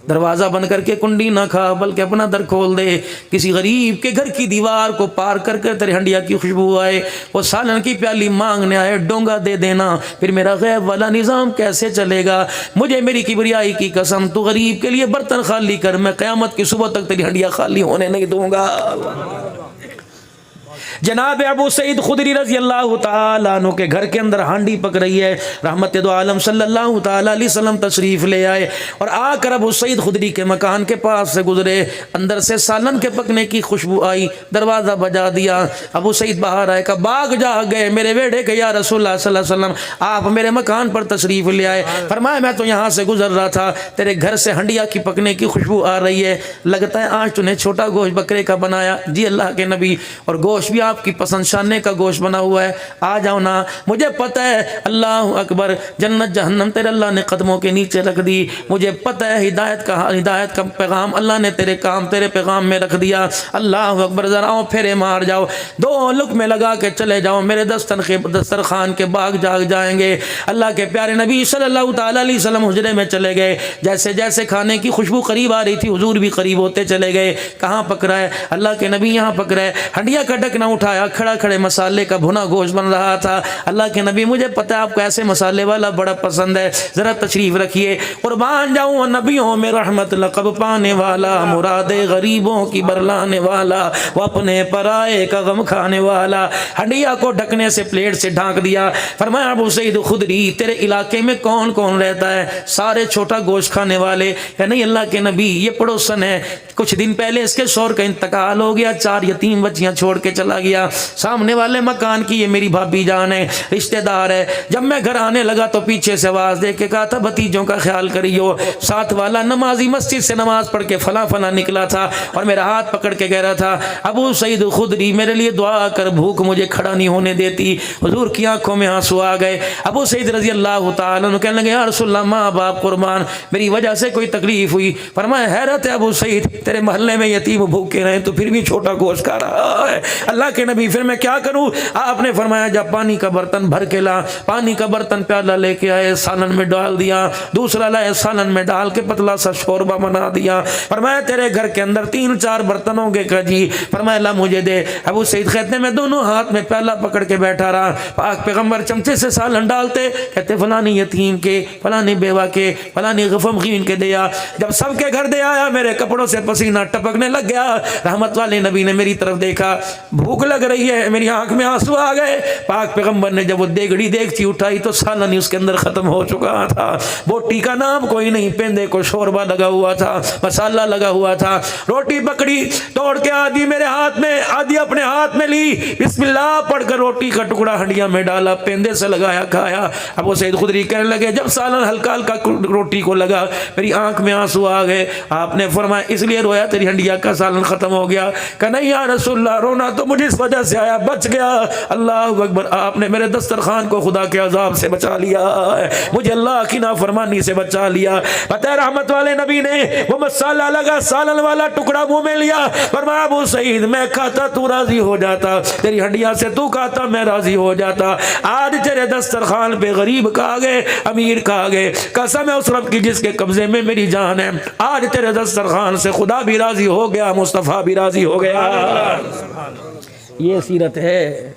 दरवाज़ा बंद करके कुंडी ना खा, बल्कि अपना दर खोल दे। किसी गरीब के घर की दीवार को पार कर कर तेरे हंडिया की खुशबू आए, वो सालन की प्याली मांगने आए, डोंगा दे देना। फिर मेरा गैब वाला निज़ाम कैसे चलेगा? मुझे मेरी किबरियाई की कसम, तू गरीब के लिए बर्तन खाली कर, मैं क़यामत की सुबह तक तेरी हंडिया खाली होने नहीं दूंगा। जनाब अबू सईद खुदरी रज़ी अल्लाह तआला अन्हु के घर के अंदर हांडी पक रही है। रहमत दो आलम सल्लल्लाहु तआला अलैहि वसल्लम तशरीफ़ ले आए और आकर अबू सईद खुदरी के मकान के पास से गुजरे। अंदर से सालन के पकने की खुशबू आई, दरवाज़ा बजा दिया। अबू सईद बाहर आए, का बाग जा गए मेरे बेटे के या रसूलुल्लाह सल्लल्लाहु अलैहि वसल्लम, आप मेरे मकान पर तशरीफ़ ले आए। फरमाया मैं तो यहाँ से गुजर रहा था, तेरे घर से हंडिया की पकने की खुशबू आ रही है, लगता है आज तूने छोटा गोश्त बकरे का बनाया। जी अल्लाह के नबी, और गोश्त भी आपकी पसंद शाने का गोश्त बना हुआ है, आ जाओ ना। मुझे पता है, अल्लाह अकबर, जन्नत जहन्नम तेरे अल्लाह ने कदमों के नीचे रख दी। मुझे पता है हिदायत का पैगाम अल्लाह ने तेरे पैगाम में रख दिया। अल्लाह अकबर, जरा आओ फेरे मार जाओ, दो लुक़मे लगा के चले जाओ, मेरे दस्तरखान के बाग जाग जाएंगे। अल्लाह के प्यारे नबी सल्लल्लाहु तआला अलैहि वसल्लम हुजरे में चले गए। जैसे जैसे खाने की खुशबू करीब आ रही थी, हुजूर भी करीब होते चले गए। कहाँ पक रहा है? अल्लाह के नबी यहाँ पक रहा है। हंडिया का ढकना उठाया, खड़ा खड़े मसाले का भुना गोश्त बन रहा था। अल्लाह के नबी, मुझे पता है आपको ऐसे मसाले वाला बड़ा पसंद है, ज़रा तशरीफ़ रखिए। कुर्बान जाऊँ नबियों में रहमत लक़ब पाने वाला, मुरादे गरीबों की बरलाने वाला, वो अपने पराए का गम खाने वाला। हंडिया को ढकने से प्लेट से ढांक दिया। फरमाया अबू सईद खुदरी, तेरे इलाके में कौन कौन रहता है? सारे छोटा गोश्त खाने वाले। या नहीं अल्लाह के नबी, ये पड़ोसन है, कुछ दिन पहले इसके शौहर का इंतकाल हो गया, 4 यतीम बच्चियां छोड़ के चला गया। सामने वाले मकान की ये मेरी भाभी जान है, रिश्तेदार है। जब मैं घर आने लगा तो पीछे से आवाज दे के कहा था, भतीजों का ख्याल करियो। साथ वाला नमाजी मस्जिद से नमाज पढ़ के फला फला निकला था और मेरा हाथ पकड़ के कह रहा था, अबू सईद खुदरी मेरे लिए दुआ कर, भूख मुझे खड़ा नहीं होने देती। हुजूर की आंखों में आंसू आ गए। अबू सईद रज़ी अल्लाह तआला अन्हु कहने लगे, या रसूलल्लाह, माँ बाप कुर्बान, मेरी वजह से कोई तकलीफ हुई? फरमाया, हैरत है अबू सईद, तेरे मोहल्ले में यतीम भूखे रहे तो फिर भी छोटा गोश्त खा रहा है। अल्लाह के नबी, फिर मैं क्या करूं? आपने फरमाया, जब पानी का बर्तन भर के ला, पानी का बर्तन प्याला लेके आए, सालन में डाल दिया, दूसरा लाए, सालन में डाल के पतला सा शोरबा बना दिया। फरमाया, तेरे घर के अंदर 3-4 बर्तन होंगे का जी? फरमाया, ला मुझे दे। अबू सईद कहते मैं दोनों हाथ में प्याला पकड़ के बैठा रहा। पाक पैगंबर चमचे से सालन डालते, कहते फलानी यतीम के, फलानी बेवा के, फलानी गमगीन के दिया। जब सबके घर दे आया, मेरे कपड़ों से पसीना टपकने लग गया। रहमत वाले नबी ने मेरी तरफ देखा, भूख लग रही है, मेरी आंख में आंसू आ गए। पाक पैगंबर ने जब वो देगड़ी देगची उठाई तो सालन ही उसके अंदर खत्म हो चुका था। बोटी का नाम कोई नहीं, पेंदे को शोरबा लगा हुआ था, मसाला लगा हुआ था। रोटी पकड़ी, तोड़ के आधी मेरे हाथ में, आधी अपने हाथ में ली, बिस्मिल्लाह पढ़कर रोटी का टुकड़ा हंडिया में डाला, पेंदे से लगाया, खाया। अबू सईद खुदरी कहने लगे, जब सालन हल्का हल्का रोटी को लगा, मेरी आंख में आंसू आ गए। आपने फरमाया, इसलिए रोया तेरी हंडिया का सालन खत्म हो गया? कहा नहीं या रसूलल्लाह, रोना तो मुझे इस वजह से आया, बच गया। अल्लाह अकबर, आपने मेरे दस्तरखान को खुदा के अजाब से बचा लिया, मुझे अल्लाह की नाफरमानी से बचा लिया। पता है रहमत वाले नबी ने वो मसाला लगा सालन वाला टुकड़ा मुंह में लिया। फरमाया, अबू सईद, मैं खाता तू राजी हो जाता, तेरी हड्डियां से तू खाता मैं राजी हो जाता। आज तेरे दस्तरखान पे गरीब का आ गए, अमीर का आ गए, कसम है उस रब की जिसके कब्जे में मेरी जान है, आज तेरे दस्तरखान से खुदा भी राजी हो गया, मुस्तफ़ा भी राजी हो गया। ये सीरत है।